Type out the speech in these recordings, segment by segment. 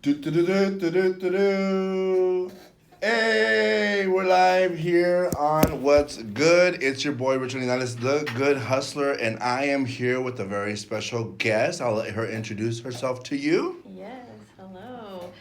Do, do, do, do, do, do, do, do. Hey, we're live here on What's Good. It's your boy Richard Linares, the Good Hustler, and I am here with a very special guest. I'll let her introduce herself to you. Yes, hello.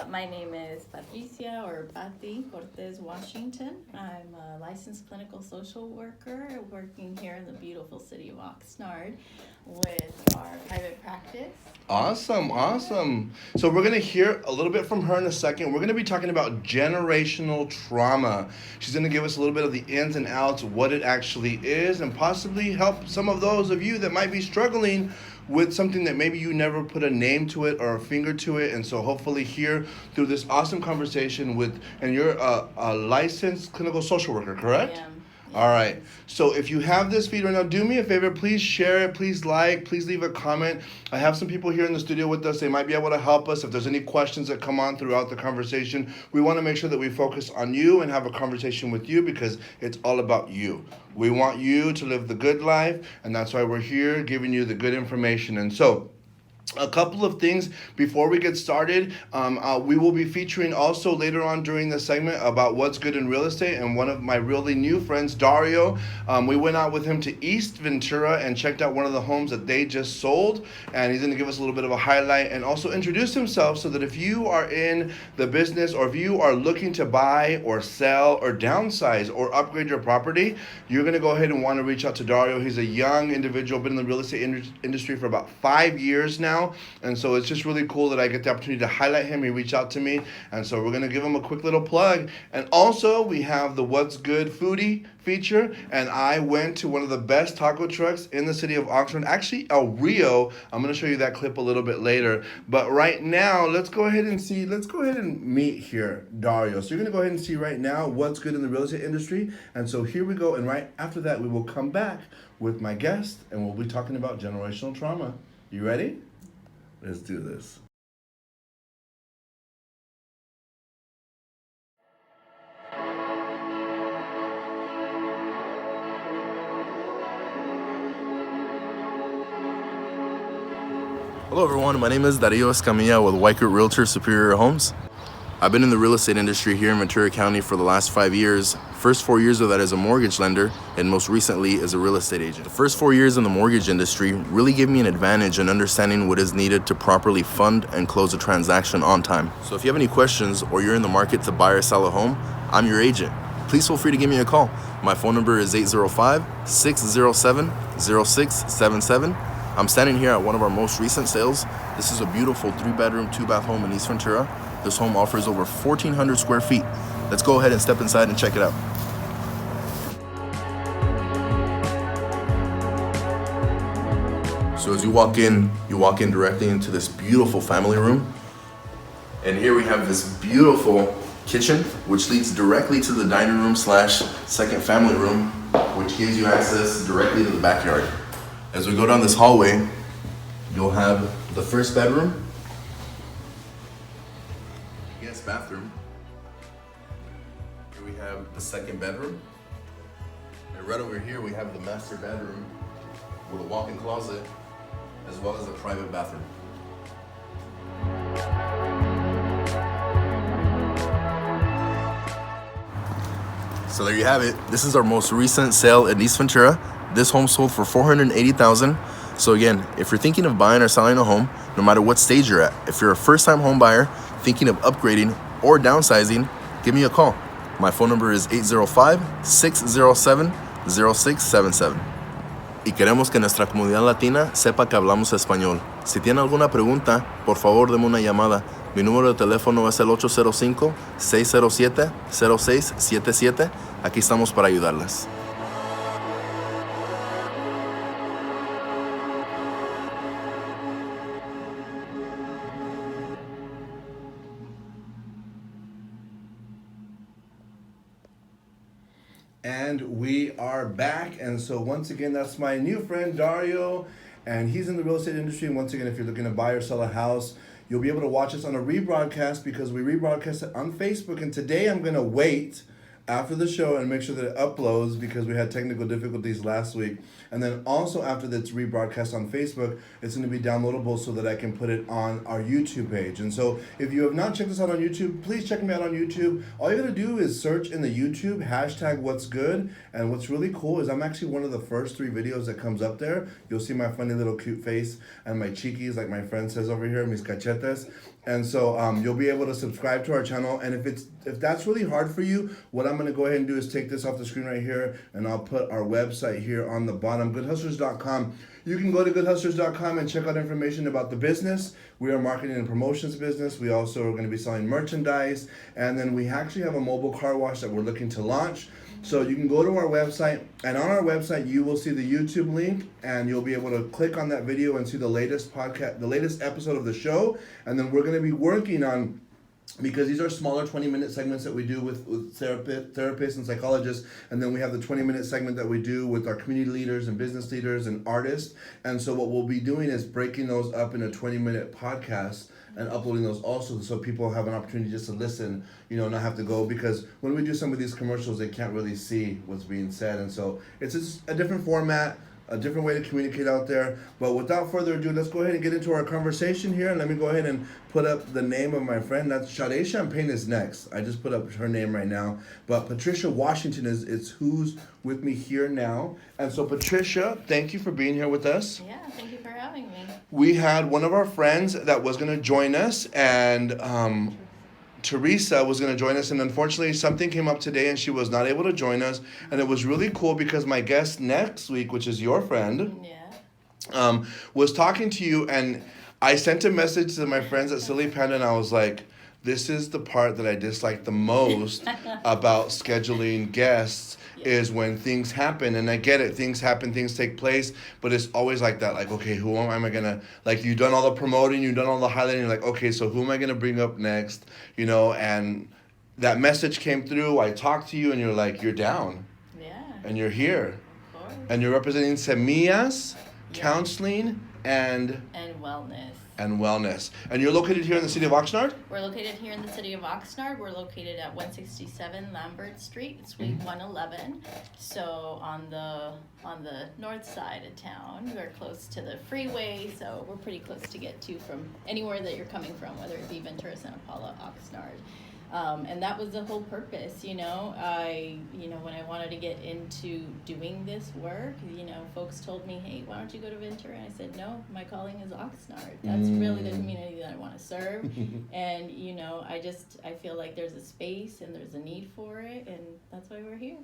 My name is Patricia or Patti Cortez Washington. I'm a licensed clinical social worker working here in the beautiful city of Oxnard with our private practice. Awesome, awesome. So we're gonna hear a little bit from her in a second. We're gonna be talking about generational trauma. She's gonna give us a little bit of the ins and outs, what it actually is, and possibly help some of those of you that might be struggling with something that maybe you never put a name to it or a finger to it. And so hopefully here through this awesome conversation with, and you're a licensed clinical social worker, correct? I am. All right. So if you have this feed right now, do me a favor. Please share it. Please like. Please leave a comment. I have some people here in the studio with us. They might be able to help us. If there's any questions that come on throughout the conversation, we want to make sure that we focus on you and have a conversation with you because it's all about you. We want you to live the good life, and that's why we're here giving you the good information. And so, a couple of things before we get started. We will be featuring also later on during the segment about what's good in real estate, and one of my really new friends, Dario. We went out with him to East Ventura and checked out one of the homes that they just sold, and he's going to give us a little bit of a highlight and also introduce himself so that if you are in the business or if you are looking to buy or sell or downsize or upgrade your property, you're going to go ahead and want to reach out to Dario. He's a young individual, been in the real estate industry for about 5 years now. And so it's just really cool that I get the opportunity to highlight him. He reached out to me. And so we're going to give him a quick little plug. And also we have the What's Good Foodie feature. And I went to one of the best taco trucks in the city of Oxnard, actually El Rio. I'm going to show you that clip a little bit later. But right now, let's go ahead and meet here, Dario. So you're going to go ahead and see right now what's good in the real estate industry. And so here we go. And right after that, we will come back with my guest and we'll be talking about generational trauma. You ready? Let's do this. Hello everyone, my name is Dario Escamilla with Weichert Realtor Superior Homes. I've been in the real estate industry here in Ventura County for the last 5 years. First 4 years of that as a mortgage lender, and most recently as a real estate agent. The first 4 years in the mortgage industry really gave me an advantage in understanding what is needed to properly fund and close a transaction on time. So if you have any questions or you're in the market to buy or sell a home, I'm your agent. Please feel free to give me a call. My phone number is 805-607-0677. I'm standing here at one of our most recent sales. This is a beautiful 3-bedroom, 2-bath home in East Ventura. This home offers over 1,400 square feet. Let's go ahead and step inside and check it out. So as you walk in directly into this beautiful family room. And here we have this beautiful kitchen, which leads directly to the dining room / second family room, which gives you access directly to the backyard. As we go down this hallway, you'll have the first bedroom, guest bathroom. Here we have the second bedroom. And right over here we have the master bedroom with a walk-in closet as well as a private bathroom. So there you have it. This is our most recent sale in East Ventura. This home sold for $480,000. So again, if you're thinking of buying or selling a home, no matter what stage you're at, if you're a first-time home buyer thinking of upgrading or downsizing, give me a call. My phone number is 805-607-0677. Y queremos que nuestra comunidad latina sepa que hablamos español. Si tiene alguna pregunta, por favor deme una llamada. Mi número de teléfono es el 805-607-0677. Aquí estamos para ayudarlas. And we are back. And so once again, that's my new friend Dario, and he's in the real estate industry. And once again, if you're looking to buy or sell a house, you'll be able to watch us on a rebroadcast because we rebroadcast it on Facebook. And today I'm going to wait after the show and make sure that it uploads because we had technical difficulties last week. And then also after that's rebroadcast on Facebook, it's going to be downloadable so that I can put it on our YouTube page. And so if you have not checked us out on YouTube, please check me out on YouTube. All you got to do is search in the YouTube hashtag what's good. And what's really cool is I'm actually one of the first 3 videos that comes up there. You'll see my funny little cute face and my cheekies, like my friend says over here, mis cachetes. And so you'll be able to subscribe to our channel. And if that's really hard for you, what I'm going to go ahead and do is take this off the screen right here, and I'll put our website here on the bottom, goodhustlers.com. You can go to goodhustlers.com and check out information about the business. We are marketing and promotions business. We also are going to be selling merchandise. And then we actually have a mobile car wash that we're looking to launch. So you can go to our website, and on our website you will see the YouTube link, and you'll be able to click on that video and see the latest podcast, the latest episode of the show. And then we're going to be working on, because these are smaller 20-minute segments that we do with therapists and psychologists, and then we have the 20-minute segment that we do with our community leaders and business leaders and artists. And so what we'll be doing is breaking those up into 20-minute podcasts and uploading those also, so people have an opportunity just to listen, not have to go, because when we do some of these commercials, they can't really see what's being said. And so it's just a different format, a different way to communicate out there. But without further ado, let's go ahead and get into our conversation here. And let me go ahead and put up the name of my friend. That's Sade Champagne is next. I just put up her name right now. But Patricia Washington is who's with me here now. And so Patricia, thank you for being here with us. Yeah, thank you for having me. We had one of our friends that was going to join us, and Teresa was going to join us, and unfortunately something came up today and she was not able to join us. And it was really cool because my guest next week, which is your friend, was talking to you, and I sent a message to my friends at Silly Panda, and I was like, this is the part that I dislike the most about scheduling guests, is when things happen. And I get it, things happen, things take place, but it's always like that, like, okay, who am I gonna, like, you've done all the promoting, you've done all the highlighting, you're like, okay, so who am I gonna bring up next, and that message came through, I talked to you, and you're like, you're down. Yeah. And you're here. Of course. And you're representing Semillas, Counseling, and wellness. And you're located here in the city of Oxnard? We're located here in the city of Oxnard. We're located at 167 Lambert Street, Suite 111. So on the north side of town, we're close to the freeway, so we're pretty close to get to from anywhere that you're coming from, whether it be Ventura, Santa Paula, Oxnard. And that was the whole purpose, when I wanted to get into doing this work, folks told me, hey, why don't you go to Ventura? And I said, no, my calling is Oxnard. That's really the community that I want to serve. And, I feel like there's a space and there's a need for it, and that's why we're here.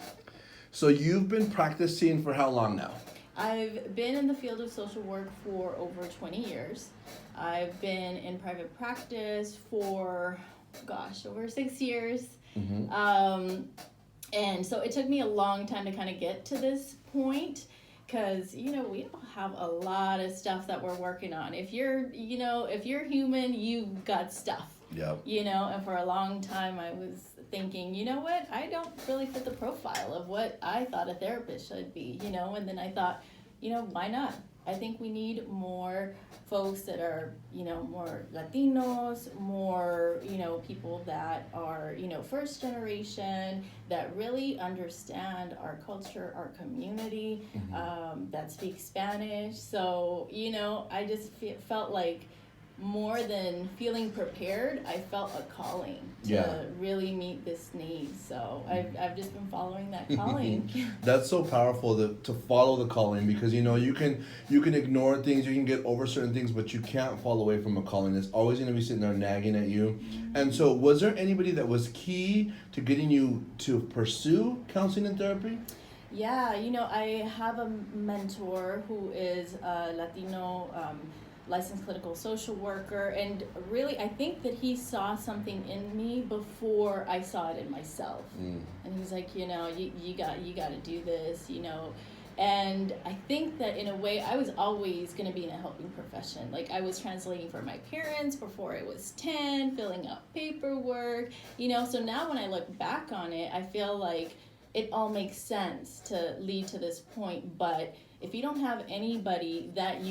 So you've been practicing for how long now? I've been in the field of social work for over 20 years. I've been in private practice for over 6 years. And so it took me a long time to kind of get to this point, because we all have a lot of stuff that we're working on. If you're human, you've got stuff. Yep. And for a long time I was thinking, what, I don't really fit the profile of what I thought a therapist should be, and then I thought, why not? I think we need more folks that are, more Latinos, more, people that are, first generation, that really understand our culture, our community, that speak Spanish. So, I just felt like, more than feeling prepared, I felt a calling to really meet this need. So I've just been following that calling. That's so powerful to follow the calling, because you can ignore things, you can get over certain things, but you can't fall away from a calling. It's always going to be sitting there nagging at you. And so was there anybody that was key to getting you to pursue counseling and therapy? Yeah, I have a mentor who is a Latino licensed clinical social worker, and really I think that he saw something in me before I saw it in myself. And he's like, you got to do this, and I think that in a way I was always going to be in a helping profession. Like, I was translating for my parents before I was 10, filling out paperwork, so now when I look back on it, I feel like it all makes sense to lead to this point. But if you don't have anybody that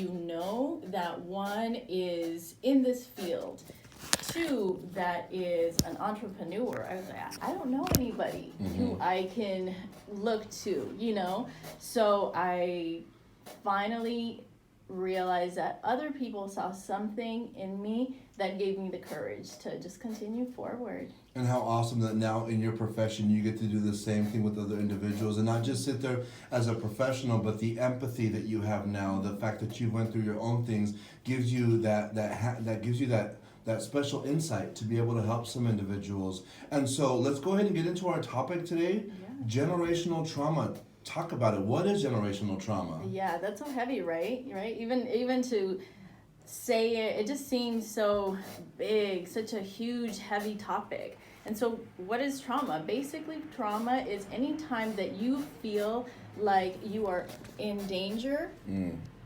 that one is in this field too that is an entrepreneur. I was like, I don't know anybody who I can look to, you know? So I finally realized that other people saw something in me that gave me the courage to just continue forward. And how awesome that now in your profession you get to do the same thing with other individuals and not just sit there as a professional, but the empathy that you have now, the fact that you went through your own things gives you that gives you that special insight to be able to help some individuals. And so let's go ahead and get into our topic today, generational trauma. Talk about it. What is generational trauma? Yeah, that's so heavy, right? Even to say it, it just seems so big, such a huge, heavy topic. And so what is trauma? Basically, trauma is any time that you feel like you are in danger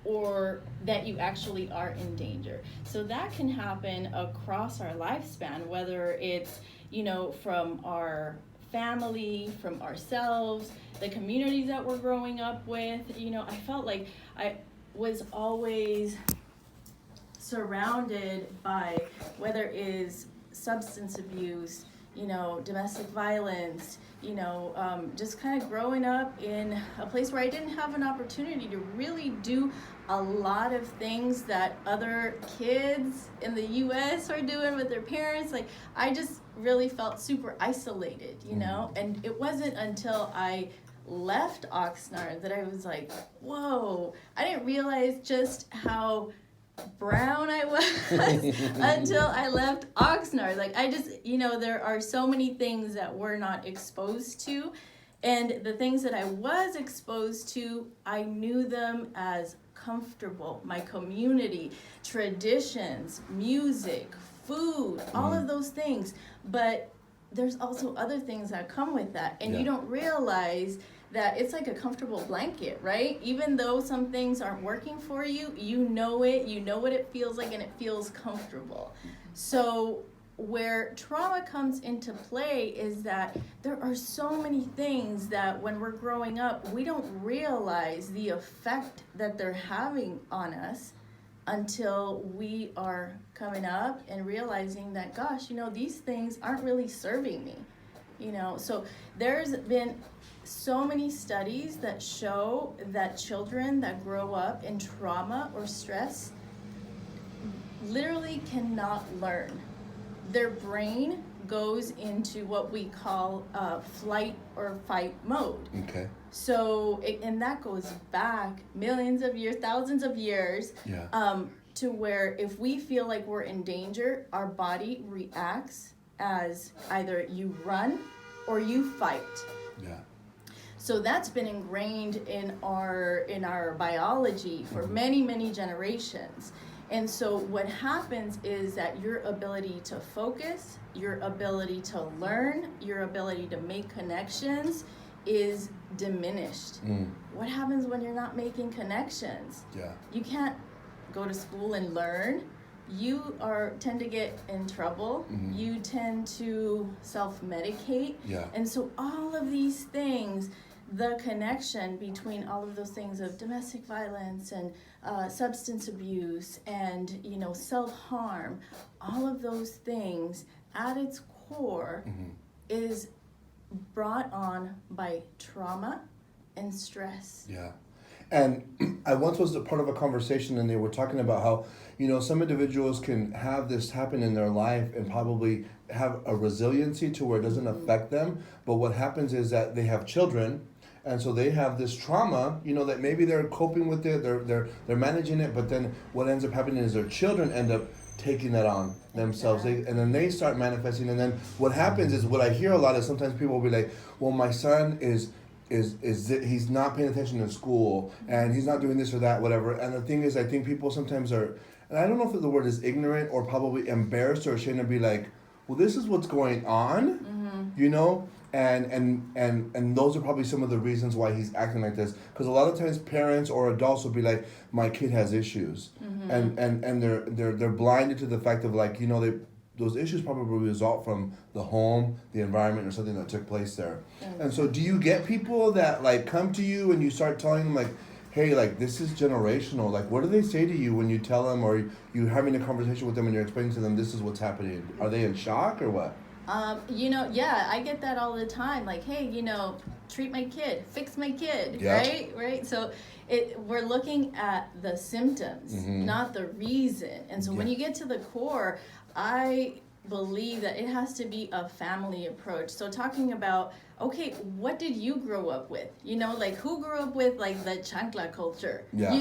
or that you actually are in danger. So that can happen across our lifespan, whether it's, you know, from our family, from ourselves, the communities that we're growing up with. You know, I felt like I was always surrounded by, whether it is substance abuse, you know, domestic violence, you know, just kind of growing up in a place where I didn't have an opportunity to really do a lot of things that other kids in the US are doing with their parents. Like, I just really felt super isolated, you know, and it wasn't until I left Oxnard that I was like, whoa, I didn't realize just how brown I was until I left Oxnard. Like, I just, you know, there are so many things that we're not exposed to, and the things that I was exposed to, I knew them as comfortable. My community, traditions, music, food, all of those things. But there's also other things that come with that, and you don't realize that it's like a comfortable blanket, right? Even though some things aren't working for you, you know it, you know what it feels like, and it feels comfortable. So where trauma comes into play is that there are so many things that when we're growing up, we don't realize the effect that they're having on us until we are coming up and realizing that, gosh, you know, these things aren't really serving me, you know? So there's been so many studies that show that children that grow up in trauma or stress literally cannot learn. Their brain goes into what we call flight or fight mode. Okay. So, and that goes back millions of years, thousands of years, to where if we feel like we're in danger, our body reacts as either you run or you fight. Yeah. So that's been ingrained in our biology for many, many generations. And so what happens is that your ability to focus, your ability to learn, your ability to make connections is diminished. What happens when you're not making connections? Yeah. You can't go to school and learn. You tend to get in trouble. You tend to self-medicate. Yeah. And so all of these things, the connection between all of those things of domestic violence and substance abuse and, you know, self-harm, all of those things at its core is brought on by trauma and stress. Yeah. And I once was a part of a conversation and they were talking about how, you know, some individuals can have this happen in their life and probably have a resiliency to where it doesn't affect them. But what happens is that they have children, and so they have this trauma, you know, that maybe they're coping with it, they're managing it, but then what ends up happening is their children end up taking that on themselves. And then they start manifesting, and then what happens is, what I hear a lot is sometimes people will be like, well, my son is he's not paying attention in school and he's not doing this or that, whatever. And the thing is, I think people sometimes are, and I don't know if the word is ignorant or probably embarrassed or ashamed to be like, well, this is what's going on, you know? And those are probably some of the reasons why he's acting like this. Because a lot of times parents or adults will be like, my kid has issues. And they're blinded to the fact of, like, you know, those issues probably result from the home, the environment, or something that took place there. And so do you get people that, like, come to you and you start telling them, like, hey, like this is generational. Like, what do they say to you when you tell them, or you having a conversation with them and you're explaining to them this is what's happening? Are they in shock or what? Yeah, I get that all the time. Like, hey, treat my kid, fix my kid, Yeah. right? So we're looking at the symptoms, not the reason. And so when Yeah. you get to the core, I believe that it has to be a family approach. So talking about, okay, what did you grow up with? Like who grew up with like the chancla culture? Yeah.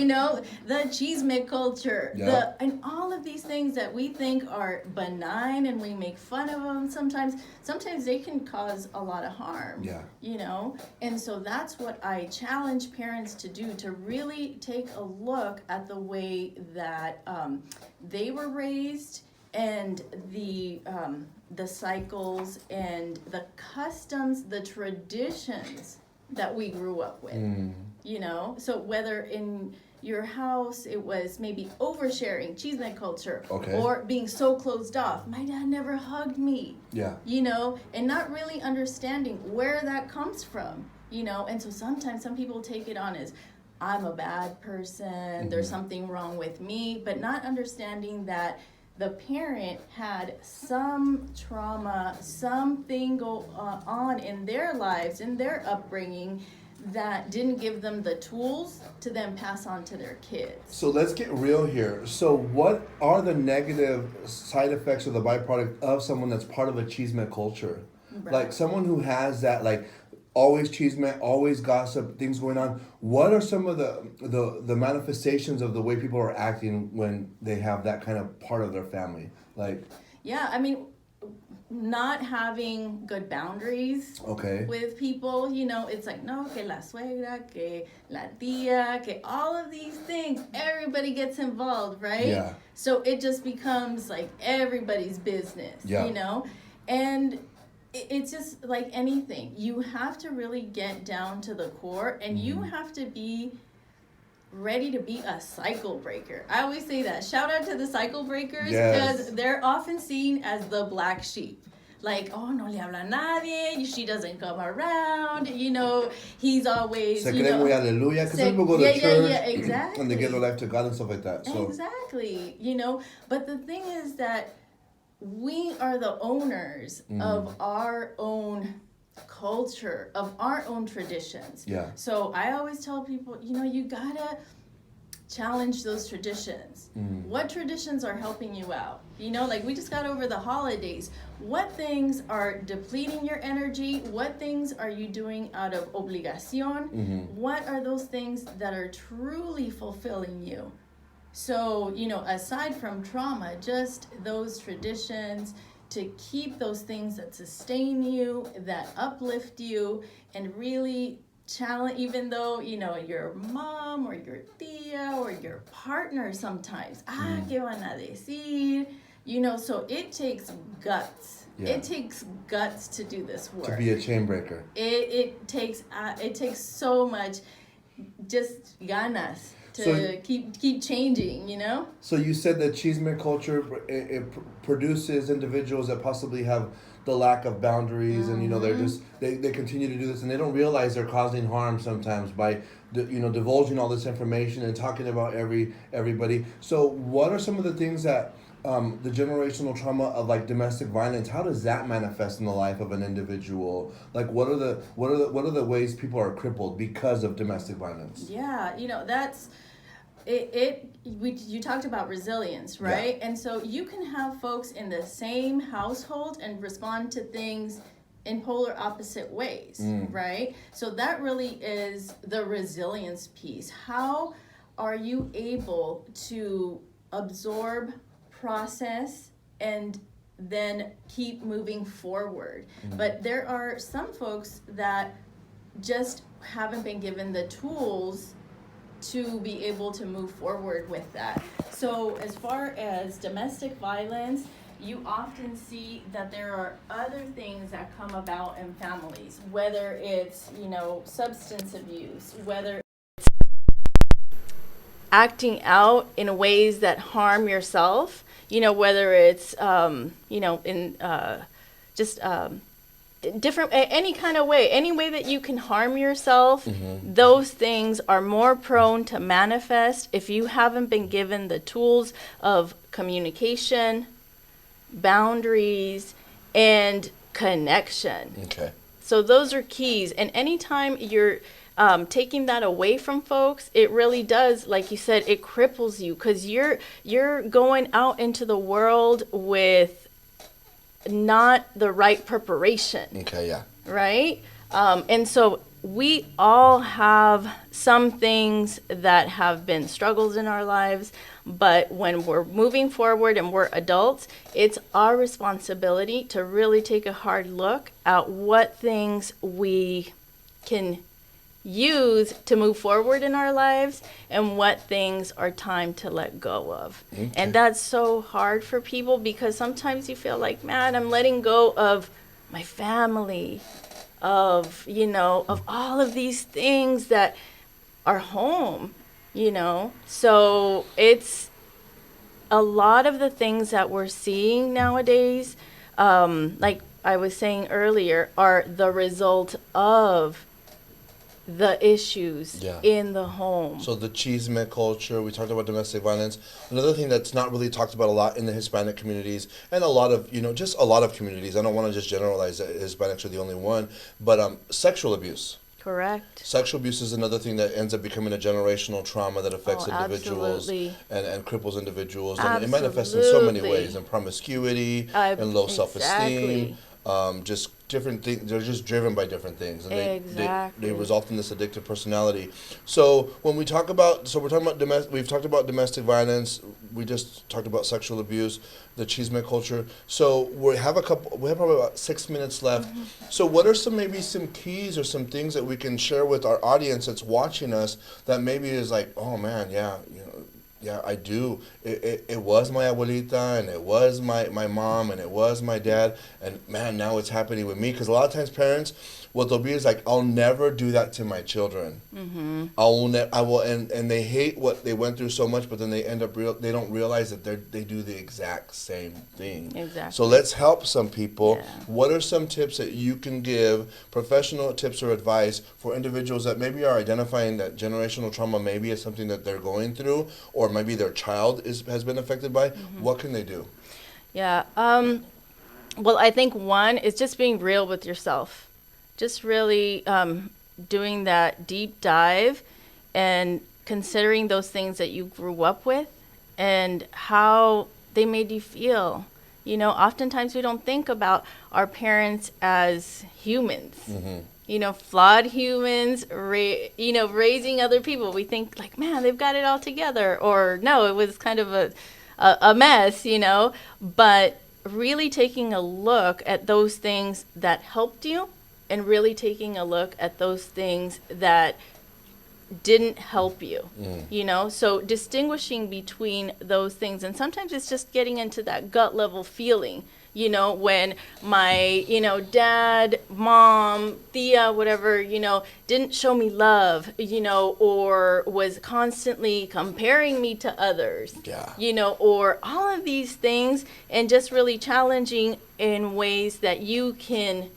The chisme culture, Yeah. and all of these things that we think are benign and we make fun of them sometimes they can cause a lot of harm. Yeah. And so that's what I challenge parents to do, to really take a look at the way that they were raised, and the cycles and the customs, the traditions that we grew up with. So whether in your house it was maybe oversharing, chisme culture, Okay. or being so closed off. My dad never hugged me. Yeah. And not really understanding where that comes from. And so sometimes some people take it on as, I'm a bad person, there's something wrong with me, but not understanding that the parent had some trauma, something go on in their lives, in their upbringing, that didn't give them the tools to then pass on to their kids. So let's get real here. So what are the negative side effects or the byproduct of someone that's part of a chisme culture? Right. Like someone who has that, like always chisme, always gossip, things going on. What are some of the manifestations of the way people are acting when they have that kind of part of their family? Like, Yeah, not having good boundaries okay. with people, it's like, no, que la suegra, que la tía, que all of these things, everybody gets involved, right? Yeah. So it just becomes like everybody's business, Yeah. And it's just like anything. You have to really get down to the core, and you have to be ready to be a cycle breaker. I always say that. Shout out to the cycle breakers, Yes. because they're often seen as the black sheep. Like, oh, no le habla a nadie, she doesn't come around, he's always, Se cree muy aleluya, because people go to church exactly. and they give their life to God and stuff like that. So Exactly, but the thing is that we are the owners of our own culture, of our own traditions. Yeah. So I always tell people, you gotta challenge those traditions. What traditions are helping you out? Like we just got over the holidays. What things are depleting your energy? What things are you doing out of obligación? What are those things that are truly fulfilling you? So, aside from trauma, just those traditions, to keep those things that sustain you, that uplift you, and really challenge, even though, your mom or your tía or your partner sometimes, ¿qué van a decir? So it takes guts. Yeah. It takes guts to do this work. to be a chain breaker. It takes so much, just ganas to So- keep changing, So you said that chisme culture it produces individuals that possibly have the lack of boundaries, and they're just they continue to do this, and they don't realize they're causing harm sometimes by divulging all this information and talking about everybody. So what are some of the things that the generational trauma of like domestic violence, how does that manifest in the life of an individual? Like what are the ways people are crippled because of domestic violence? Yeah, that's you talked about resilience, right? Yeah. And so you can have folks in the same household and respond to things in polar opposite ways, right? So that really is the resilience piece. How are you able to absorb, process, and then keep moving forward? But there are some folks that just haven't been given the tools to be able to move forward with that. So as far as domestic violence, you often see that there are other things that come about in families, whether it's, substance abuse, whether it's acting out in ways that harm yourself, whether it's, any kind of way, any way that you can harm yourself, those things are more prone to manifest if you haven't been given the tools of communication, boundaries, and connection. Okay. So those are keys. And anytime you're taking that away from folks, it really does, like you said, it cripples you, because you're going out into the world with not the right preparation. Okay, yeah. Right? And so we all have some things that have been struggles in our lives, but when we're moving forward and we're adults, it's our responsibility to really take a hard look at what things we can use to move forward in our lives and what things are time to let go of. Okay. And that's so hard for people, because sometimes you feel like, man, I'm letting go of my family, of, you know, of all of these things that are home, you know. So it's a lot of the things that we're seeing nowadays, like I was saying earlier, are the result of the issues Yeah. in the home. So the chisme culture, we talked about domestic violence. Another thing that's not really talked about a lot in the Hispanic communities, and a lot of, you know, just a lot of communities, I don't want to just generalize that Hispanics are the only one, but sexual abuse. Correct. Sexual abuse is another thing that ends up becoming a generational trauma that affects Oh, individuals absolutely. and cripples individuals. And it manifests in so many Absolutely. ways, in promiscuity, and low self-esteem, just different things. They're just driven by different things, and they result in this addictive personality. So when we talk about, we're talking about we've talked about domestic violence. We just talked about sexual abuse, the chisme culture. So we have probably about 6 minutes left. So what are some keys or some things that we can share with our audience that's watching us that maybe is like, oh man, yeah, you know, yeah, I do. It was my abuelita, and it was my mom, and it was my dad, and man, now it's happening with me. Because a lot of times parents, what they'll be is like, I'll never do that to my children. I will, and they hate what they went through so much, but then they end up they don't realize that they do the exact same thing. Exactly. So let's help some people. Yeah. What are some tips that you can give, professional tips or advice for individuals that maybe are identifying that generational trauma maybe is something that they're going through, or maybe their child has been affected by? What can they do? Yeah. Well, I think one is just being real with yourself. Just really doing that deep dive and considering those things that you grew up with and how they made you feel. You know, oftentimes we don't think about our parents as humans. You know, flawed humans, raising other people. We think like, man, they've got it all together. Or no, it was kind of a mess, you know. But really taking a look at those things that helped you, and really taking a look at those things that didn't help you, you know? So distinguishing between those things. And sometimes it's just getting into that gut level feeling, you know, when my, you know, dad, mom, Thea, whatever, you know, didn't show me love, you know, or was constantly comparing me to others, you know, or all of these things, and just really challenging in ways that you can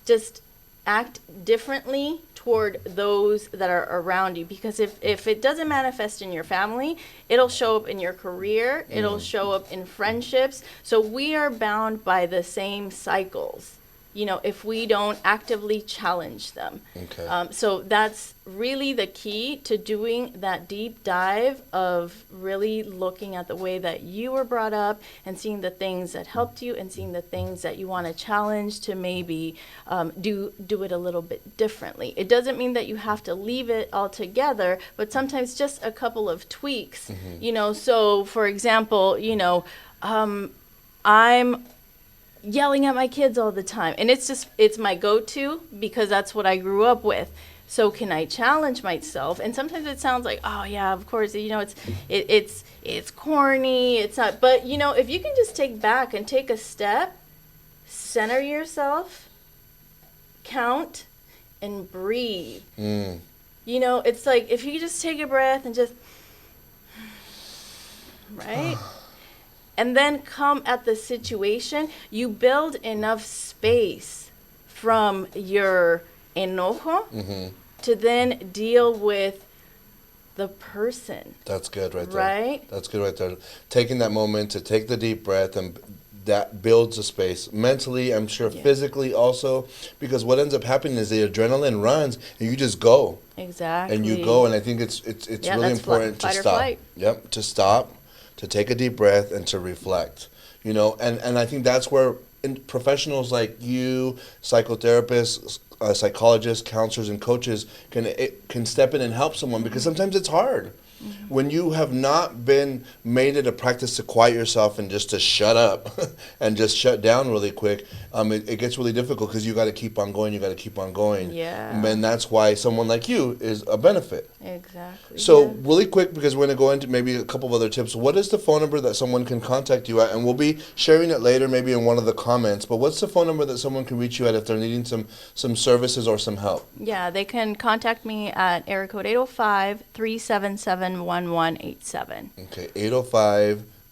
just act differently toward those that are around you. Because if it doesn't manifest in your family, it'll show up in your career, it'll show up in friendships. So we are bound by the same cycles, you know, if we don't actively challenge them. Okay. So that's really the key to doing that deep dive of really looking at the way that you were brought up and seeing the things that helped you and seeing the things that you want to challenge to maybe do it a little bit differently. It doesn't mean that you have to leave it altogether, but sometimes just a couple of tweaks, you know. So for example, you know, I'm yelling at my kids all the time, and it's my go-to because that's what I grew up with. So can I challenge myself? And sometimes it sounds like, oh yeah, of course, you know, it's corny, it's not. But you know, if you can just take back and take a step, center yourself, count, and breathe. You know, it's like if you just take a breath and just right. And then come at the situation, you build enough space from your enojo Mm-hmm. to then deal with the person, That's good right there. right? That's good right there. Taking that moment to take the deep breath, and that builds a space mentally, I'm sure, Yeah. physically also, because what ends up happening is the adrenaline runs and you just go. Exactly. And you go, and I think it's Yeah, really that's important to fight or stop. flight. Yep, to stop, to take a deep breath, and to reflect. You know, and I think that's where professionals like you, psychotherapists, psychologists, counselors, and coaches can step in and help someone, because sometimes it's hard. When you have not been made it a practice to quiet yourself and just to shut up and just shut down really quick, it gets really difficult, because you got to keep on going. You got to keep on going. Yeah. And that's why someone like you is a benefit. Exactly. So yeah. really quick, because we're going to go into maybe a couple of other tips. What is the phone number that someone can contact you at? And we'll be sharing it later, maybe in one of the comments. But what's the phone number that someone can reach you at if they're needing some services or some help? Yeah, they can contact me at area code 805-377-1187. Okay,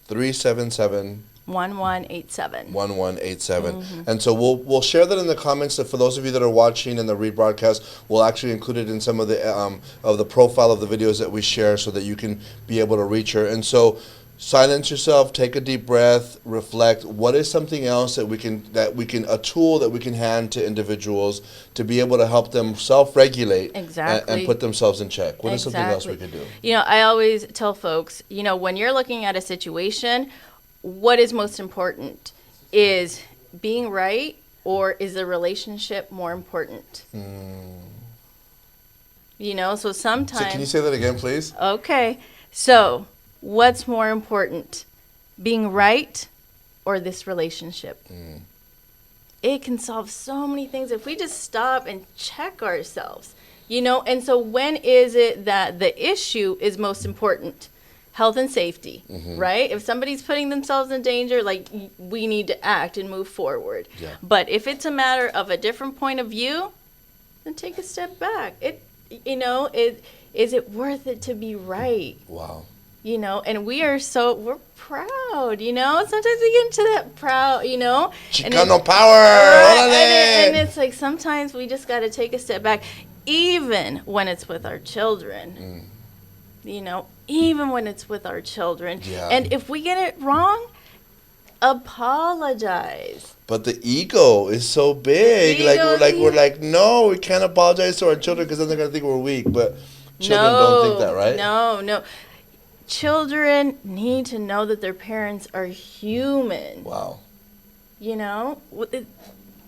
805-377 1187. 1187. And so we'll share that in the comments. So for those of you that are watching in the rebroadcast, we'll actually include it in some of the profile of the videos that we share, so that you can be able to reach her. And so silence yourself, take a deep breath, reflect. What is something else that we can a tool that we can hand to individuals to be able to help them self-regulate Exactly. and put themselves in check? What is something else we could do? You know, I always tell folks, you know, when you're looking at a situation, what is most important? Is being right, or is the relationship more important? You know, so sometimes. So can you say that again, please? Okay, so what's more important? Being right or this relationship? It can solve so many things if we just stop and check ourselves, you know? And so when is it that the issue is most important? Health and safety, right? If somebody's putting themselves in danger, like, we need to act and move forward. Yeah. But if it's a matter of a different point of view, then take a step back. Is it worth it to be right? Wow. You know, and we're proud, you know? Sometimes we get into that proud, you know? Chicano power! Right, Órale! and it's like sometimes we just got to take a step back, even when it's with our children. You know, even when it's with our children. Yeah. And if we get it wrong, apologize. But the ego is so big. The ego, We're like, no, we can't apologize to our children, because then they're gonna think we're weak. But children don't think that, right? No. Children need to know that their parents are human. Wow. You know,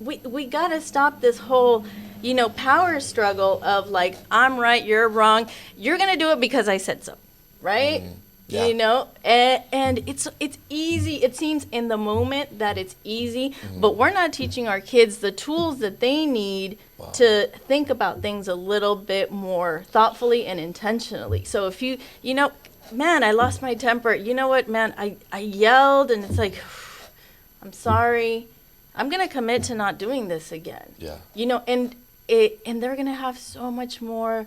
we got to stop this whole, you know, power struggle of like, I'm right, you're wrong. You're going to do it because I said so, right? Yeah. You know, and it's easy. It seems in the moment that it's easy, but we're not teaching our kids the tools that they need to think about things a little bit more thoughtfully and intentionally. So if you know, man, I lost my temper. You know what, man, I yelled, and it's like, I'm sorry. I'm going to commit to not doing this again. Yeah. You know, and they're going to have so much more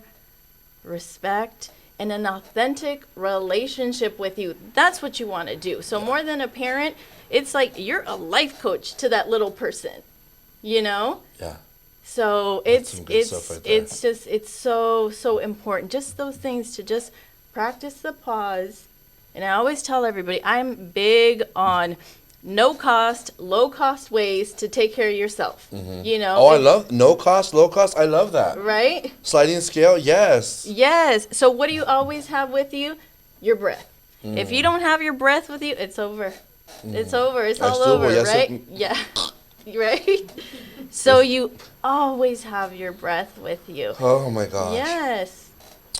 respect and an authentic relationship with you. That's what you want to do. So more than a parent, it's like you're a life coach to that little person, you know? Yeah. So That's some good stuff right there. it's so important. Just those things, to just practice the pause. And I always tell everybody, I'm big on no cost, low cost ways to take care of yourself. You know? Oh, I love no cost, low cost. I love that. Right? Sliding scale, yes. Yes. So what do you always have with you? Your breath. If you don't have your breath with you, it's over. It's over. It's all Estuvo, over, ya se- right? Yeah. Right? So you always have your breath with you. Oh my gosh. Yes.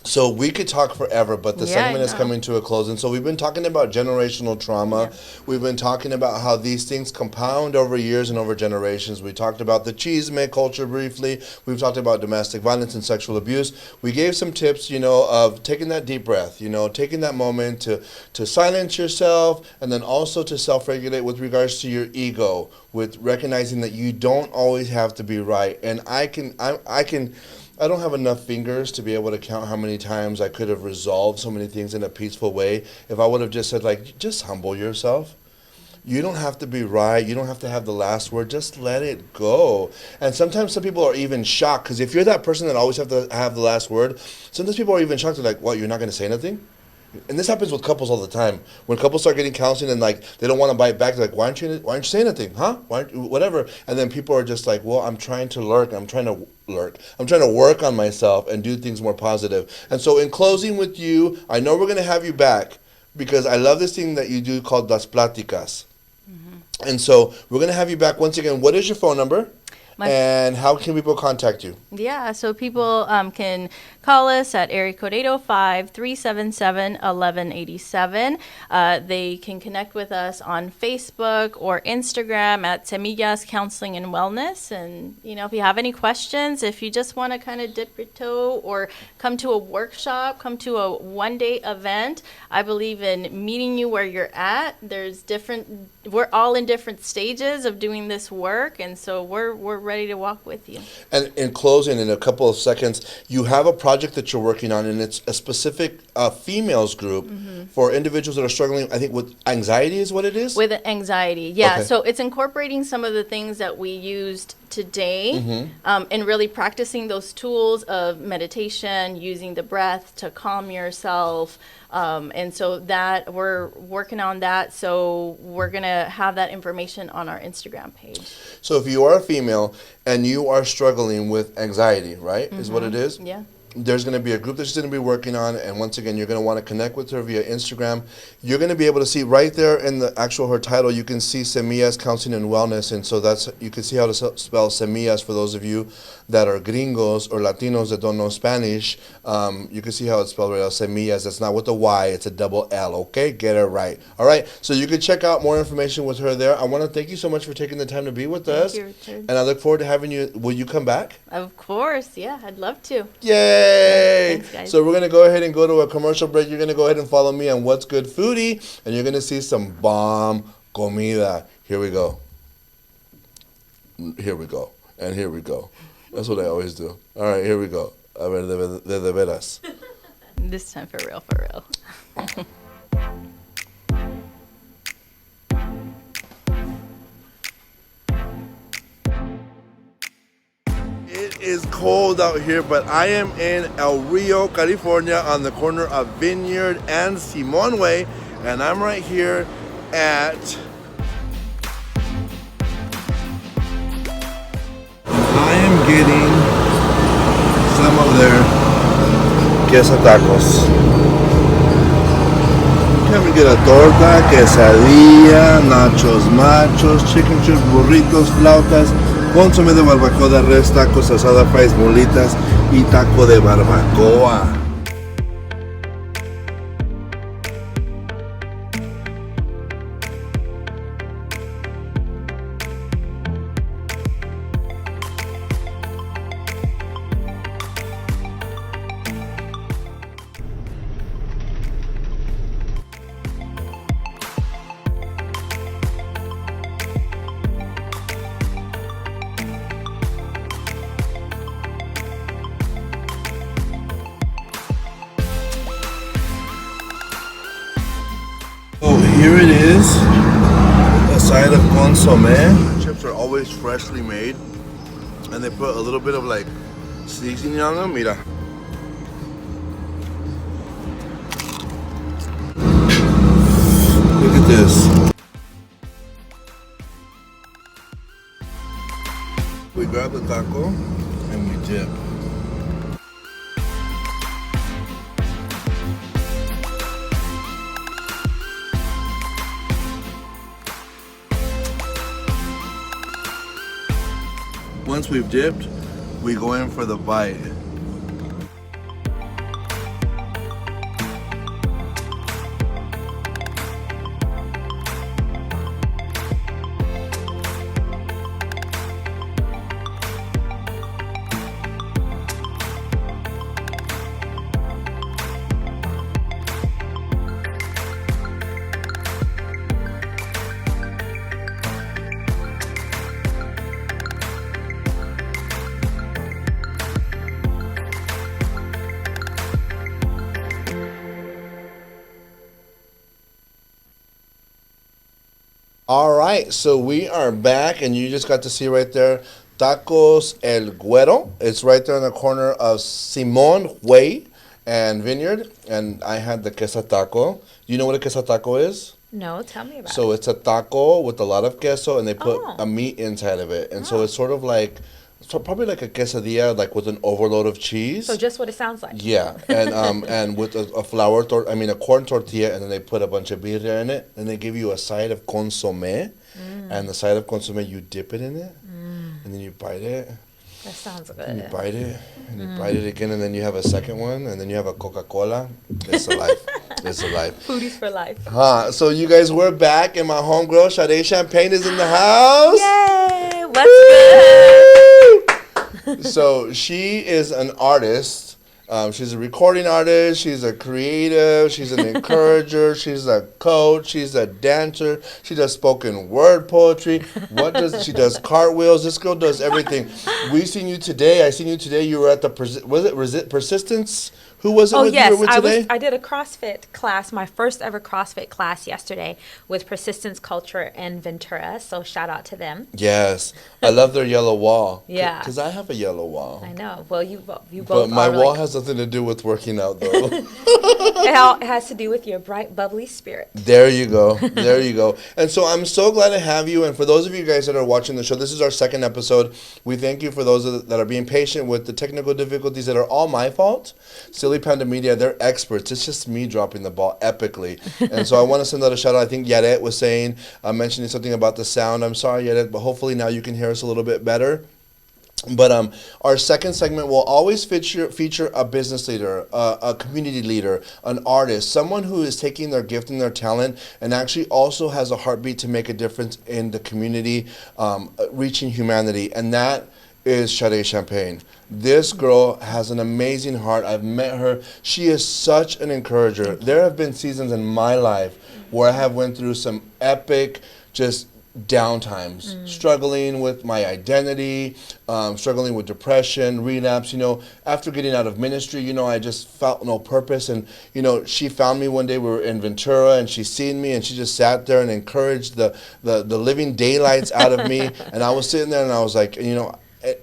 So we could talk forever, but the Yeah, segment I is know. coming to a close. And so we've been talking about generational trauma. Yeah. We've been talking about how these things compound over years and over generations. We talked about the chisme culture briefly. We've talked about domestic violence and sexual abuse. We gave some tips, you know, of taking that deep breath, you know, taking that moment to silence yourself, and then also to self-regulate with regards to your ego, with recognizing that you don't always have to be right. And I don't have enough fingers to be able to count how many times I could have resolved so many things in a peaceful way if I would have just said, like, just humble yourself. You don't have to be right. You don't have to have the last word. Just let it go. And sometimes some people are even shocked because if you're that person that always have to have the last word, sometimes people are even shocked. They're like, "What? You're not going to say nothing?" And this happens with couples all the time. When couples start getting counseling and like they don't want to bite back, they're like, why aren't you saying anything? Huh? Why aren't you, whatever. And then people are just like, well, I'm trying to lurk. I'm trying to work on myself and do things more positive. And so in closing with you, I know we're going to have you back because I love this thing that you do called Las Pláticas. And so we're going to have you back once again. What is your phone number? And how can people contact you? Yeah, so people can call us at area code 805-377-1187. They can connect with us on Facebook or Instagram at Semillas Counseling and Wellness. And, you know, if you have any questions, if you just want to kind of dip your toe or come to a workshop, come to a one-day event, I believe in meeting you where you're at. We're all in different stages of doing this work, and so we're ready to walk with you. And in closing, in a couple of seconds, you have a project that you're working on, and it's a specific females group for individuals that are struggling, I think, with anxiety is what it is? With anxiety, yeah. Okay. So it's incorporating some of the things that we used today and really practicing those tools of meditation, using the breath to calm yourself. And so that we're working on that. So we're going to have that information on our Instagram page. So if you are a female and you are struggling with anxiety, right, is what it is? Yeah. There's going to be a group that she's going to be working on, and once again, you're going to want to connect with her via Instagram. You're going to be able to see right there in the actual her title, you can see Semillas Counseling and Wellness, and so you can see how to spell Semillas for those of you that are gringos or Latinos that don't know Spanish. You can see how it's spelled right out, Semillas. That's not with a Y, it's a double L, okay? Get it right. All right, so you can check out more information with her there. I want to thank you so much for taking the time to be with us. Thank you, Richard. And I look forward to having you. Will you come back? Of course, yeah, I'd love to. Yay! Thanks, guys. So we're going to go ahead and go to a commercial break. You're going to go ahead and follow me on What's Good Foodie, and you're going to see some bomb comida. Here we go. Here we go. And here we go. That's what I always do. All right, here we go. A ver, de veras. This time for real, for real. It is cold out here, but I am in El Rio, California, on the corner of Vineyard and Simon Way, and I'm right here at I am getting some of their queso tacos. Can we get a torta, quesadilla, nachos machos, chicken strips, burritos, flautas, consomé de barbacoa de res, tacos, asada, fries, molitas y taco de barbacoa. So here it is, a side of consomme. Chips are always freshly made, and they put a little bit of like seasoning on them. Mira. Look at this. We grab the taco and we dip. Once we've dipped, we go in for the bite. All right, so we are back, and you just got to see right there Tacos El Güero. It's right there in the corner of Simon Way and Vineyard, and I had the queso taco. Do you know what a queso taco is? No, tell me about So it's a taco with a lot of queso, and they put Oh. a meat inside of it, and so Oh. it's sort of like, probably like a quesadilla, like with an overload of cheese. So just what it sounds like. Yeah, and and with a a corn tortilla, and then they put a bunch of birria in it, and they give you a side of consomme, and the side of consomme you dip it in it, and then you bite it, That sounds and you good. bite it, and you bite it again, and then you have a second one, and then you have a Coca-Cola. It's a life. It's a life. Foodies for life. So you guys, we're back, and my homegirl Sade Champagne is in the house. Yay! What's good? So she is an artist. She's a recording artist. She's a creative. She's an encourager. She's a coach. She's a dancer. She does spoken word poetry. She does cartwheels. This girl does everything. We seen you today. I seen you today. You were at the Persistence. Who was it Oh with you yes, were with today? I did a CrossFit class, my first ever CrossFit class yesterday with Persistence Culture in Ventura. So shout out to them. Yes, I love their yellow wall. Yeah. Because I have a yellow wall. I know. Well, you But both my are wall like, has nothing to do with working out, though. it has to do with your bright, bubbly spirit. There you go. There you go. And so I'm so glad to have you. And for those of you guys that are watching the show, this is our second episode. We thank you for those that are being patient with the technical difficulties that are all my fault. Silly Panda Media, they're experts. It's just me dropping the ball epically. And so I want to send out a shout out. I think Yaret was mentioning something about the sound. I'm sorry, Yaret, but hopefully now you can hear us a little bit better. But our second segment will always feature a business leader, a community leader, an artist, someone who is taking their gift and their talent and actually also has a heartbeat to make a difference in the community, reaching humanity. And that is Sade Champagne. This girl has an amazing heart. I've met her. She is such an encourager. There have been seasons in my life where I have went through some epic, just downtimes, struggling with my identity, struggling with depression, relapse. After getting out of ministry, I just felt no purpose. And, she found me one day. We were in Ventura, and she seen me, and she just sat there and encouraged the living daylights out of me. And I was sitting there, and I was like,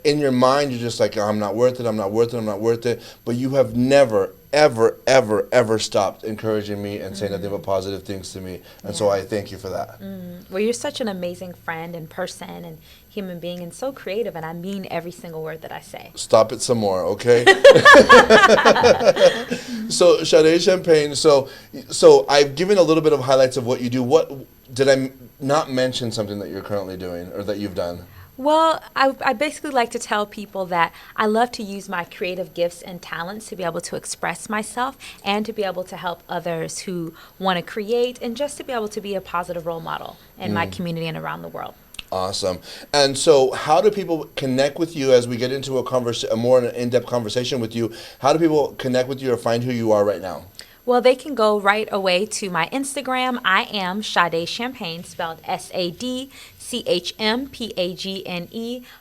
in your mind, you're just like, I'm not worth it, I'm not worth it, I'm not worth it. But you have never, ever, ever, ever stopped encouraging me and saying nothing but positive things to me. And so I thank you for that. Well, you're such an amazing friend and person and human being and so creative, and I mean every single word that I say. Stop it some more, okay? So, Sade Champagne, so I've given a little bit of highlights of what you do. What did I not mention something that you're currently doing or that you've done? Well, I basically like to tell people that I love to use my creative gifts and talents to be able to express myself and to be able to help others who want to create and just to be able to be a positive role model in my community and around the world. Awesome. And so how do people connect with you as we get into a more in-depth conversation with you? How do people connect with you or find who you are right now? Well, they can go right away to my Instagram. I am Sade Champagne, spelled SADCHMPAGNE.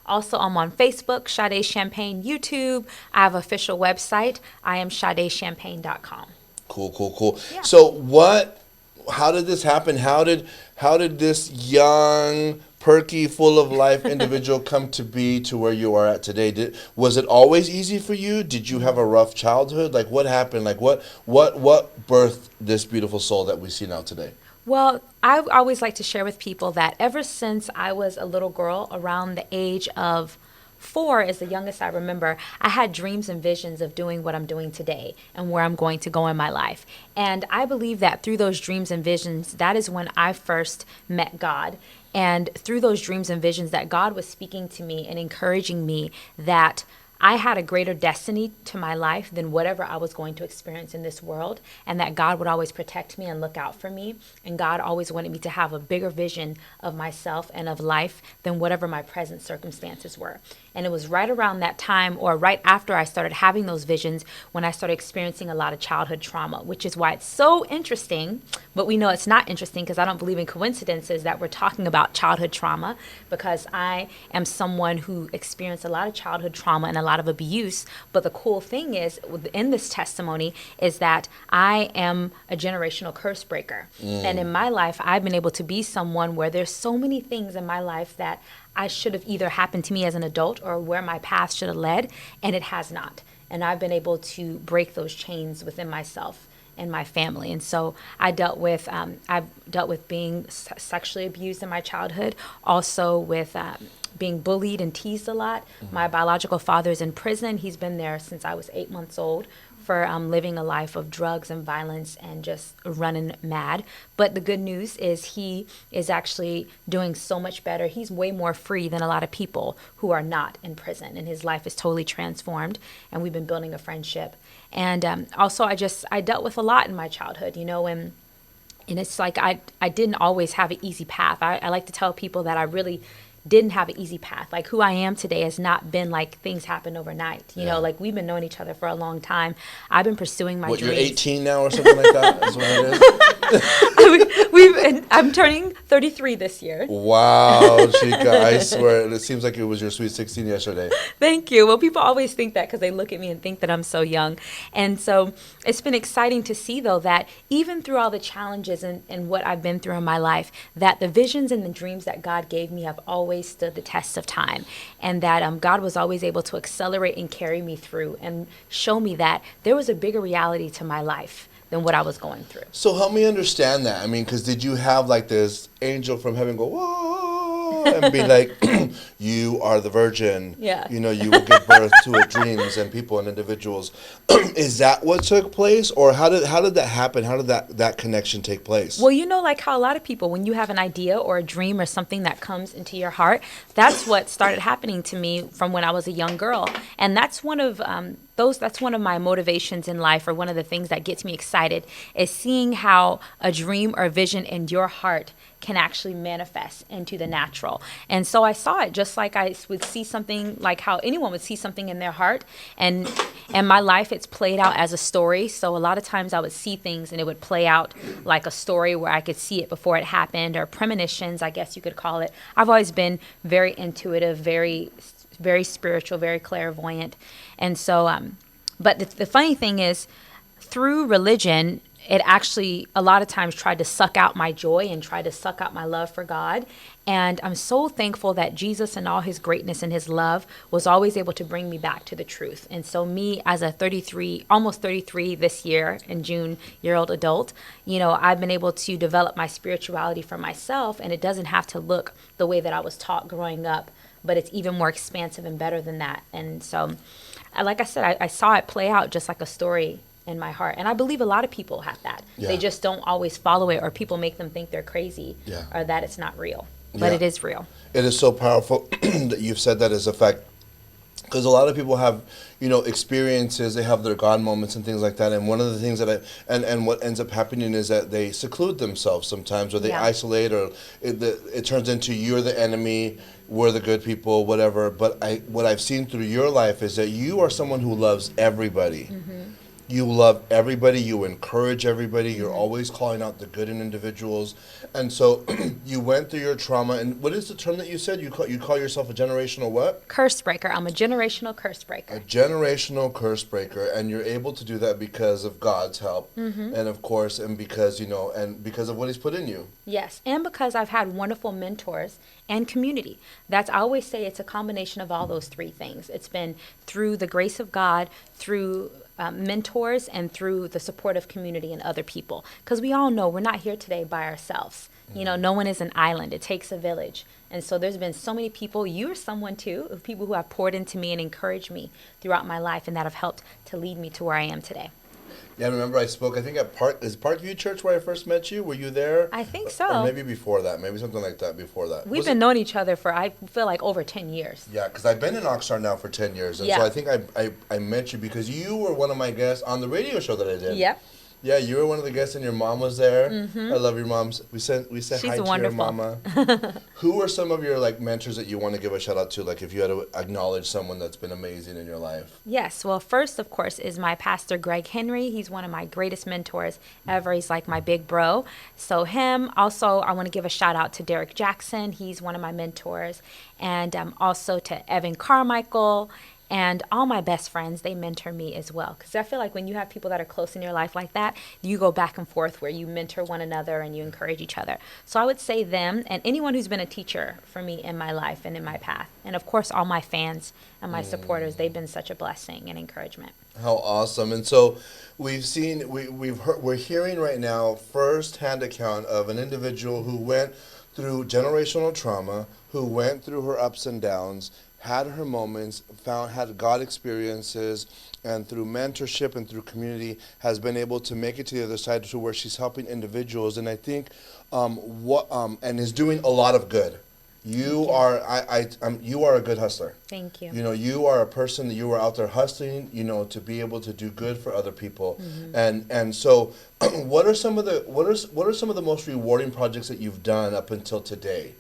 Also, I'm on Facebook, Sade Champagne, YouTube. I have an official website. I am SadeChampagne.com. Cool. Yeah. So how did this happen? How did this young, perky, full of life individual come to be to where you are at today? Was it always easy for you? Did you have a rough childhood? Like what happened? Like what birthed this beautiful soul that we see now today? Well, I always like to share with people that ever since I was a little girl, around the age of 4 is the youngest I remember, I had dreams and visions of doing what I'm doing today and where I'm going to go in my life. And I believe that through those dreams and visions, that is when I first met God. And through those dreams and visions that God was speaking to me and encouraging me that I had a greater destiny to my life than whatever I was going to experience in this world, and that God would always protect me and look out for me. And God always wanted me to have a bigger vision of myself and of life than whatever my present circumstances were. And it was right around that time, or right after I started having those visions, when I started experiencing a lot of childhood trauma, which is why it's so interesting. But we know it's not interesting because I don't believe in coincidences that we're talking about childhood trauma, because I am someone who experienced a lot of childhood trauma and a lot of abuse. But the cool thing is, in this testimony, is that I am a generational curse breaker. And in my life, I've been able to be someone where there's so many things in my life that I should have either happened to me as an adult or where my path should have led, and it has not. And I've been able to break those chains within myself and my family. And so I've dealt with being sexually abused in my childhood, also with being bullied and teased a lot. My biological father is in prison. He's been there since I was 8 months old for living a life of drugs and violence and just running mad. But the good news is he is actually doing so much better. He's way more free than a lot of people who are not in prison, and his life is totally transformed, and we've been building a friendship. And also I dealt with a lot in my childhood, and it's like I didn't always have an easy path. I like to tell people that I really didn't have an easy path. Like, who I am today has not been like things happened overnight. Like, we've been knowing each other for a long time. I've been pursuing my dreams. You're 18 now or something like that? Is what it is? I'm turning 33 this year. Wow, Chica, I swear, it seems like it was your sweet 16 yesterday. Thank you. Well, people always think that because they look at me and think that I'm so young. And so it's been exciting to see, though, that even through all the challenges and what I've been through in my life, that the visions and the dreams that God gave me have always stood the test of time, and that God was always able to accelerate and carry me through and show me that there was a bigger reality to my life than what I was going through. So help me understand that. I mean, because did you have like this angel from heaven go, whoa, and be like, you are the virgin. Yeah. You will give birth to dreams and people and individuals. Is that what took place? Or how did that happen? How did that connection take place? Well, like how a lot of people, when you have an idea or a dream or something that comes into your heart, that's what started happening to me from when I was a young girl. And that's one of that's one of my motivations in life, or one of the things that gets me excited, is seeing how a dream or vision in your heart can actually manifest into the natural. And so I saw it just like I would see something, like how anyone would see something in their heart. And in my life, it's played out as a story. So a lot of times I would see things and it would play out like a story where I could see it before it happened, or premonitions, I guess you could call it. I've always been very intuitive, very spiritual, very clairvoyant. And so, but the funny thing is, through religion, it actually a lot of times tried to suck out my joy and tried to suck out my love for God. And I'm so thankful that Jesus, in all his greatness and his love, was always able to bring me back to the truth. And so me, as a almost 33 this year in June, year-old adult, I've been able to develop my spirituality for myself, and it doesn't have to look the way that I was taught growing up, but it's even more expansive and better than that. And so, like I said, I saw it play out just like a story in my heart. And I believe a lot of people have that. Yeah. They just don't always follow it, or people make them think they're crazy, or that it's not real. But it is real. It is so powerful that you've said that as a fact. Because a lot of people have, experiences, they have their God moments and things like that. And one of the things that and what ends up happening is that they seclude themselves sometimes, or they isolate, or it turns into you're the enemy, we're the good people, whatever. But what I've seen through your life is that you are someone who loves everybody. Mm-hmm. You love everybody. You encourage everybody. You're always calling out the good in individuals. And so you went through your trauma. And what is the term that you said? You call yourself a generational what? Curse breaker. I'm a generational curse breaker. A generational curse breaker. And you're able to do that because of God's help. Mm-hmm. And of course, and because, and because of what he's put in you. Yes. And because I've had wonderful mentors and community. I always say it's a combination of all those three things. It's been through the grace of God, through mentors, and through the support of community and other people. Because we all know we're not here today by ourselves. No one is an island. It takes a village. And so there's been so many people, you're someone too, of people who have poured into me and encouraged me throughout my life, and that have helped to lead me to where I am today. Yeah, I remember I spoke, I think at Parkview Church where I first met you. Were you there? I think so. Or maybe before that. Maybe something like that before that. We've been knowing each other for, I feel like, over 10 years. Yeah, because I've been in Oxnard now for 10 years. And so I think I met you because you were one of my guests on the radio show that I did. Yep. Yeah, you were one of the guests and your mom was there. Mm-hmm. I love your mom. We said She's hi to wonderful. your mama. Who are some of your mentors that you want to give a shout out to? Like if you had to acknowledge someone that's been amazing in your life. Yes. Well, first, of course, is my pastor, Greg Henry. He's one of my greatest mentors ever. He's like my big bro. So him. Also, I want to give a shout out to Derek Jackson. He's one of my mentors. And also to Evan Carmichael And all my best friends, they mentor me as well. Because I feel like when you have people that are close in your life like that, you go back and forth where you mentor one another and you encourage each other. So I would say them and anyone who's been a teacher for me in my life and in my path. And of course, all my fans and my supporters, they've been such a blessing and encouragement. How awesome. And so we're hearing right now firsthand account of an individual who went through generational trauma, who went through her ups and downs, had her moments, had God experiences, and through mentorship and through community has been able to make it to the other side to where she's helping individuals. And I think and is doing a lot of good. You are a good hustler. Thank you. You know, you are a person that you are out there hustling, you know, to be able to do good for other people. And so what are some of the most rewarding projects that you've done up until today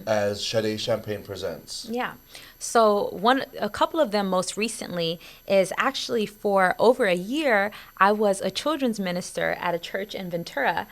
as Sade Champagne Presents? Yeah. So a couple of them most recently is actually for over a year, I was a children's minister at a church in Ventura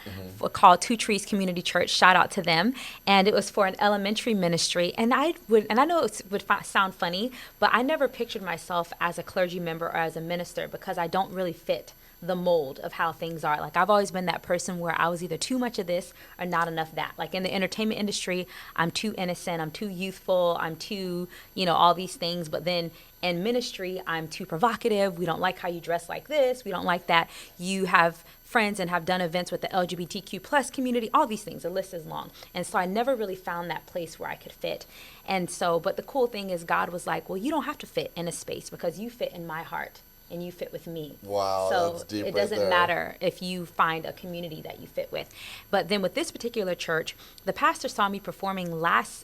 called Two Trees Community Church. Shout out to them. And it was for an elementary ministry. And I know it would sound funny, but I never pictured myself as a clergy member or as a minister because I don't really fit the mold of how things are. Like I've always been that person where I was either too much of this or not enough that. Like in the entertainment industry, I'm too innocent, I'm too youthful, I'm too, all these things. But then in ministry, I'm too provocative. We don't like how you dress like this. We don't like that you have friends and have done events with the LGBTQ plus community, all these things. The list is long. And so I never really found that place where I could fit. And so, but the cool thing is God was like, well, you don't have to fit in a space because you fit in my heart. And you fit with me. Wow, so that's deep. It doesn't matter if you find a community that you fit with. But then with this particular church, the pastor saw me performing last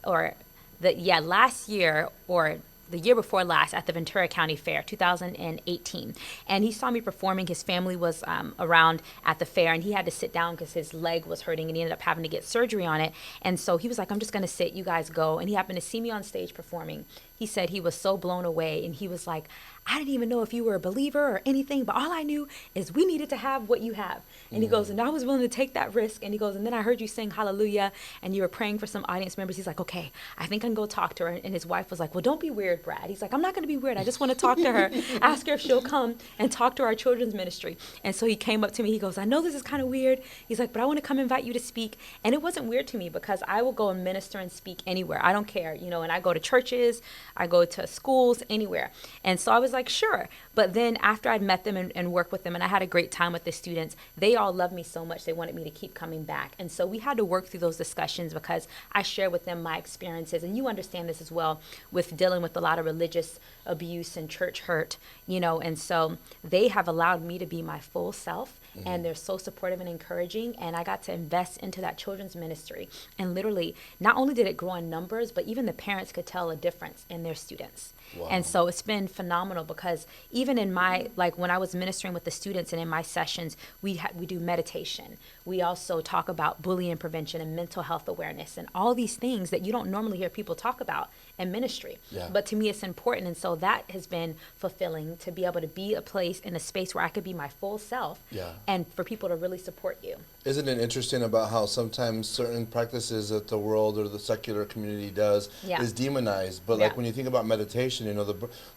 year or the year before last at the Ventura County Fair, 2018. And he saw me performing. His family was around at the fair, and he had to sit down because his leg was hurting, and he ended up having to get surgery on it. And so he was like, I'm just going to sit. You guys go. And he happened to see me on stage performing. He said he was so blown away, and he was like, I didn't even know if you were a believer or anything, but all I knew is we needed to have what you have. And he goes, and I was willing to take that risk. And he goes, and then I heard you sing hallelujah, and you were praying for some audience members. He's like, okay, I think I can go talk to her. And his wife was like, well, don't be weird, Brad. He's like, I'm not going to be weird. I just want to talk to her, ask her if she'll come and talk to our children's ministry. And so he came up to me. He goes, I know this is kind of weird. He's like, but I want to come invite you to speak. And it wasn't weird to me because I will go and minister and speak anywhere. I don't care, and I go to churches, I go to schools, anywhere. And so I was like, sure. But then after I'd met them and worked with them, and I had a great time with the students, they all loved me so much they wanted me to keep coming back. And so we had to work through those discussions because I shared with them my experiences. And you understand this as well with dealing with a lot of religious abuse and church hurt, and so they have allowed me to be my full self. And they're so supportive and encouraging. And I got to invest into that children's ministry. And literally, not only did it grow in numbers, but even the parents could tell a difference in their students. Wow. And so it's been phenomenal because even in when I was ministering with the students and in my sessions, we do meditation. We also talk about bullying prevention and mental health awareness and all these things that you don't normally hear people talk about in ministry. Yeah. But to me, it's important. And so that has been fulfilling to be able to be a place in a space where I could be my full self. Yeah. And for people to really support you. Isn't it interesting about how sometimes certain practices that the world or the secular community does is demonized? But like when you think about meditation,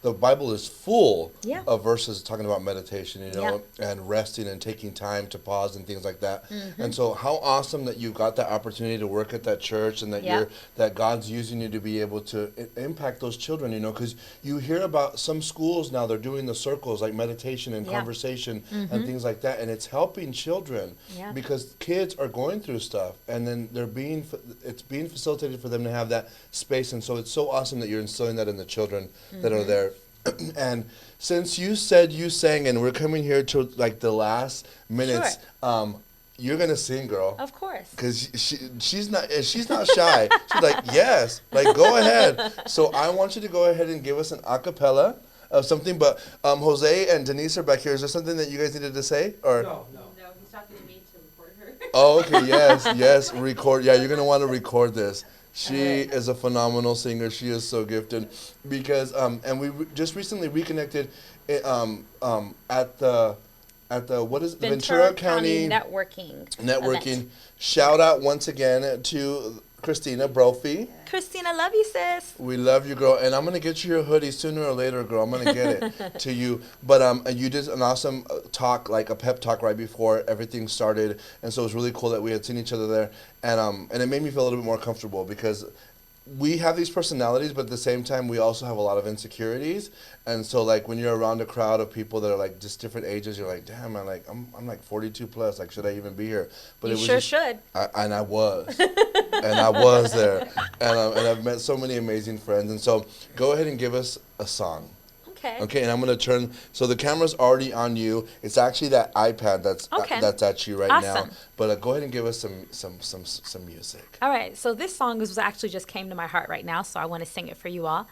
the Bible is full of verses talking about meditation, and resting and taking time to pause and things like that. And so how awesome that you got that opportunity to work at that church and that that God's using you to be able to impact those children, because you hear about some schools now, they're doing the circles like meditation and conversation and things like that. And it's helping children because kids are going through stuff, and then it's being facilitated for them to have that space. And so it's so awesome that you're instilling that in the children that are there. And since you said you sang, and we're coming here to like the last minutes, you're gonna sing, girl. Of course. Because she's not shy. She's like, yes, like go ahead. So I want you to go ahead and give us an a cappella of something. But Jose and Denise are back here. Is there something that you guys needed to say? Or No, he's talking to me to record her. Oh, okay, yes, record. Yeah, you're gonna want to record this. She is a phenomenal singer. She is so gifted. Because and we just recently reconnected at the what is it? Ventura County Networking. Shout out once again to Christina Brophy. Christina, love you, sis. We love you, girl, and I'm gonna get you your hoodie sooner or later, girl. I'm gonna get it to you. But and you did an awesome talk, like a pep talk, right before everything started, and so it was really cool that we had seen each other there, and it made me feel a little bit more comfortable because we have these personalities, but at the same time, we also have a lot of insecurities. And so, like, when you're around a crowd of people that are like just different ages, you're like, damn, I'm like 42 plus. Like, should I even be here? But You sure should. And I was, and I was there, and I've met so many amazing friends. And so, go ahead and give us a song. Okay. Okay, and I'm gonna turn. So the camera's already on you. It's actually that iPad that's at you right now. Awesome. But go ahead and give us some music. All right, so this song was actually just came to my heart right now, so I want to sing it for you all.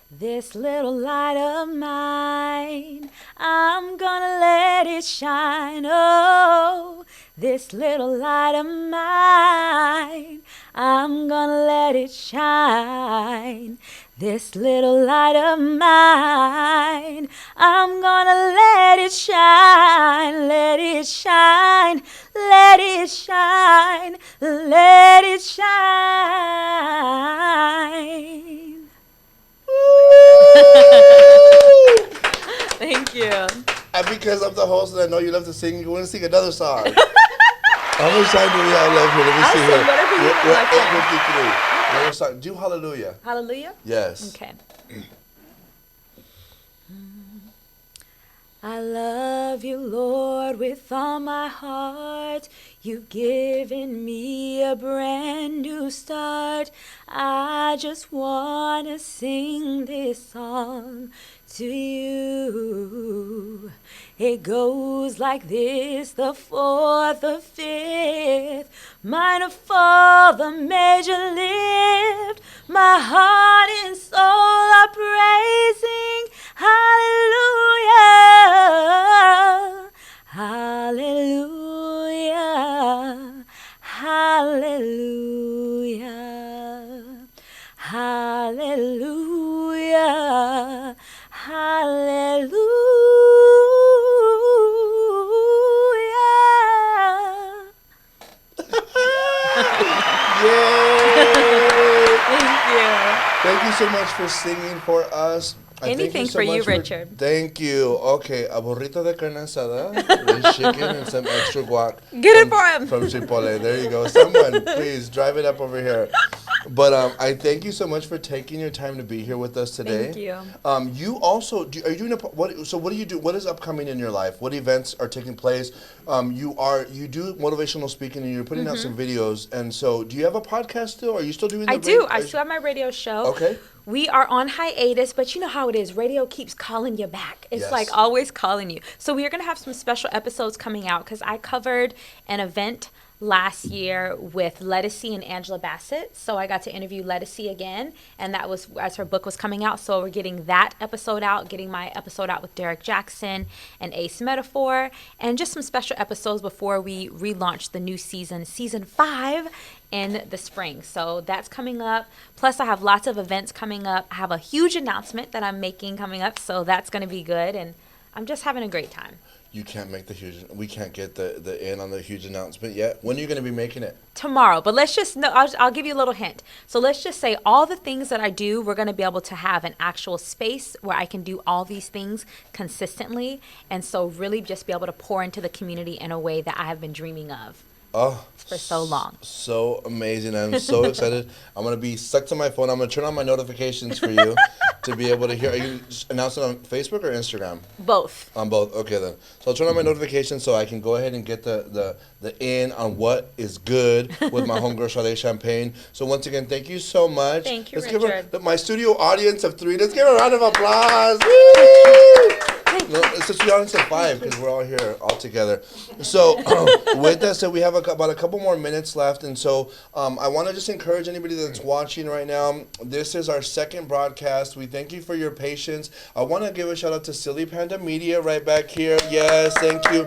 This little light of mine, I'm gonna let it shine. Oh, this little light of mine, I'm gonna let it shine. This little light of mine, I'm gonna let it shine, let it shine, let it shine, let it shine. Thank you. And because I'm the host and I know you love to sing, you want to sing another song. How much time do we have left here? Let me see sing here. whatever you want, We're my at friend. 8:53. Another song. Do Hallelujah. Hallelujah? Yes. Okay. I love you, Lord, with all my heart. You've given me a brand new start. I just want to sing this song to you. It goes like this: the fourth, the fifth, minor fall, the major lift. My heart and soul are praising. Hallelujah, hallelujah, hallelujah, hallelujah, hallelujah. Yay! Thank you. Thank you so much for singing for us. And thank Anything so for you, much Richard. Thank you. Okay, a burrito de carne asada with chicken and some extra guac. Get it for him. From Chipotle. There you go. Someone, please drive it up over here. But I thank you so much for taking your time to be here with us today. Thank you. You also are you doing what? So what do you do? What is upcoming in your life? What events are taking place? You do motivational speaking and you're putting out some videos. And so, do you have a podcast still? Are you still doing? I do. I still have my radio show. Okay. We are on hiatus, but you know how it is. Radio keeps calling you back. It's Yes. like always calling you. So we are going to have some special episodes coming out because I covered an event last year with Lettucey and Angela Bassett. So I got to interview Lettucey again, and that was as her book was coming out. So we're getting that episode out, getting my episode out with Derek Jackson and Ace Metaphor, and just some special episodes before we relaunch the new season 5 in the spring. So that's coming up. Plus I have lots of events coming up. I have a huge announcement that I'm making coming up, so that's going to be good, and I'm just having a great time. You can't make we can't get the in on the huge announcement yet. When are you going to be making it? Tomorrow, but let's just no, I'll give you a little hint. So let's just say all the things that I do, we're going to be able to have an actual space where I can do all these things consistently, and so really just be able to pour into the community in a way that I have been dreaming of for so long. So amazing. I'm so excited. I'm going to be stuck to my phone. I'm going to turn on my notifications for you to be able to hear. Are you announcing on Facebook or Instagram? Both. On both. Okay, then. So I'll turn on my notifications so I can go ahead and get the in on what is good with my homegirl Sade Champagne. So once again, thank you so much. Thank you, Let's Richard. give my studio audience of 3. Let's give her a round of applause. Woo! No, it's a studio audience of 5 because we're all here all together. So with that said, we have about a couple more minutes left, and so I want to just encourage anybody that's watching right now. This is our second broadcast. We thank you for your patience. I want to give a shout out to Silly Panda Media right back here. Yes, thank you.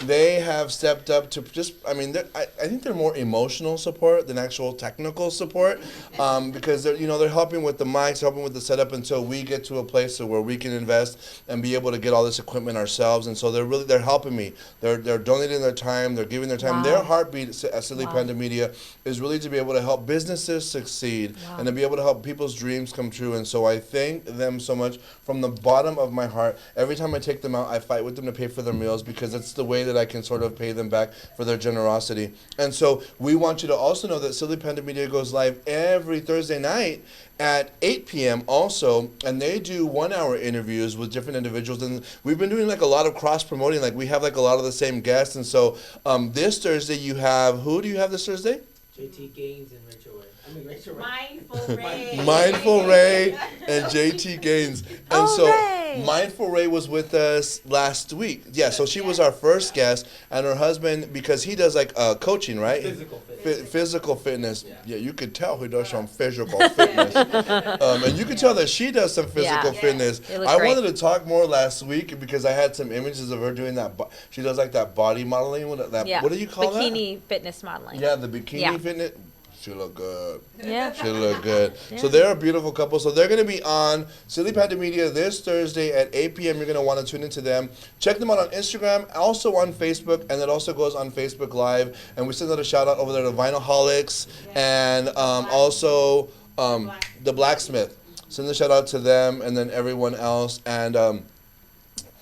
they have stepped up to just, I mean, I think they're more emotional support than actual technical support, because they're helping with the mics, helping with the setup until we get to a place where we can invest and be able to get all this equipment ourselves. And so they're helping me. They're donating their time. They're giving their time. Wow. Their heartbeat at Silly Wow. Panda Media is really to be able to help businesses succeed Wow. and to be able to help people's dreams come true. And so I thank them so much from the bottom of my heart. Every time I take them out, I fight with them to pay for their meals because it's the way that I can sort of pay them back for their generosity. And so we want you to also know that Silly Panda Media goes live every Thursday night at 8 p.m. also, and they do 1-hour interviews with different individuals. And we've been doing like a lot of cross-promoting. Like we have like a lot of the same guests. And so this Thursday you have, who do you have this Thursday? JT Gaines and Rachel Ray. I mean Rachel Ray. Mindful Ray. Mindful Ray and JT Gaines. And Oh, so Ray. Mindful Ray was with us last week. Yeah, so she was our first guest, and her husband, because he does like coaching, right? Physical fitness. Physical fitness. Yeah. Yeah, you could tell he does some physical fitness. And you could tell that she does some physical Yeah. fitness. It looked I great. wanted to talk more last week because I had some images of her doing that. She does like that body modeling. What do you call that? Bikini fitness modeling. Yeah, the bikini Yeah. fitness. She look good. Yeah. She look good. So Yeah. they're a beautiful couple. So they're going to be on Silly Panda Media this Thursday at 8 p.m. You're going to want to tune into them. Check them out on Instagram, also on Facebook, and it also goes on Facebook Live. And we send out a shout out over there to Vinylholics and also the Blacksmith. Send a shout out to them and then everyone else.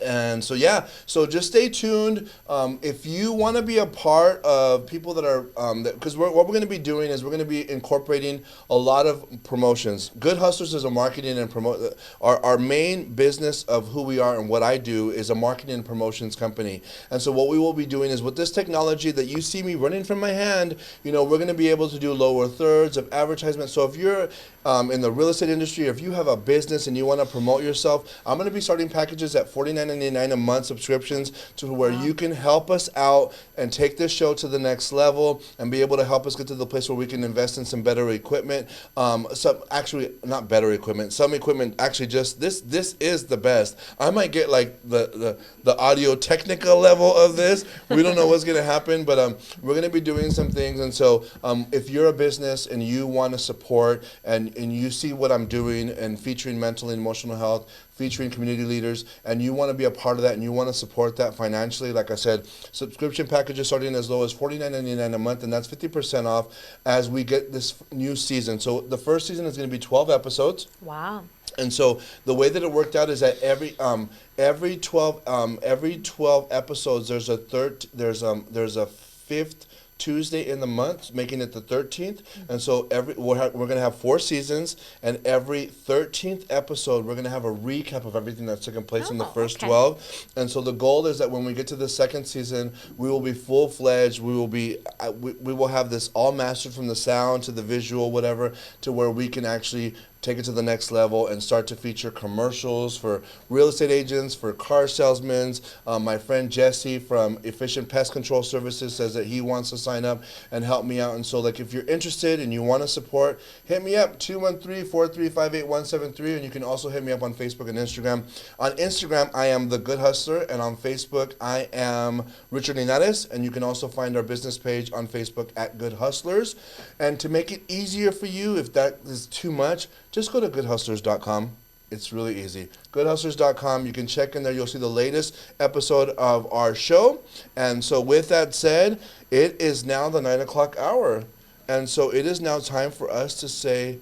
And so yeah, so just stay tuned. If you want to be a part of people that are, because what we're going to be doing is we're going to be incorporating a lot of promotions. Good Hustlers is a marketing and promote. Our main business of who we are and what I do is a marketing and promotions company. And so what we will be doing is with this technology that you see me running from my hand, we're going to be able to do lower thirds of advertisement. So if you're in the real estate industry, if you have a business and you want to promote yourself, I'm going to be starting packages at $49.99 a month subscriptions to where you can help us out and take this show to the next level and be able to help us get to the place where we can invest in some better equipment. Some actually not better equipment. Some equipment actually just this is the best. I might get like the Audio Technica level of this. We don't know what's going to happen, but we're going to be doing some things. And so if you're a business and you want to support and you see what I'm doing and featuring mental and emotional health, featuring community leaders, and you want to be a part of that and you want to support that financially, like I said, subscription packages starting as low as $49.99 a month, and that's 50% off as we get this new season. So the first season is going to be 12 episodes. Wow. And so the way that it worked out is that every 12 episodes there's a fifth Tuesday in the month, making it the 13th. And so we're going to have 4 seasons, and every 13th episode we're going to have a recap of everything that's taken place in the first okay. 12. And so the goal is that when we get to the second season, we will be full-fledged. We will have this all mastered from the sound to the visual, whatever, to where we can actually take it to the next level and start to feature commercials for real estate agents, for car salesmen. My friend Jesse from Efficient Pest Control Services says that he wants to sign up and help me out. And so like if you're interested and you want to support, hit me up, 213-435-8173. And you can also hit me up on Facebook and Instagram. On Instagram, I am The Good Hustler. And on Facebook, I am Richard Linares. And you can also find our business page on Facebook at Good Hustlers. And to make it easier for you, if that is too much, just go to goodhustlers.com. It's really easy. Goodhustlers.com. You can check in there. You'll see the latest episode of our show. And so with that said, it is now the 9 o'clock hour. And so it is now time for us to say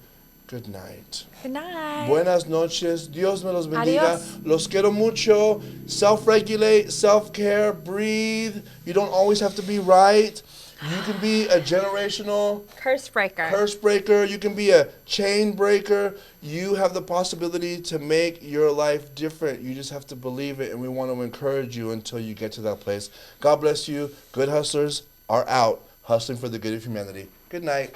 good night. Good night. Buenas noches. Dios me los bendiga. Adios. Los quiero mucho. Self-regulate, self-care, breathe. You don't always have to be right. You can be a generational Curse breaker. curse breaker. You can be a chain breaker. You have the possibility to make your life different. You just have to believe it, and we want to encourage you until you get to that place. God bless you. Good hustlers are out, hustling for the good of humanity. Good night.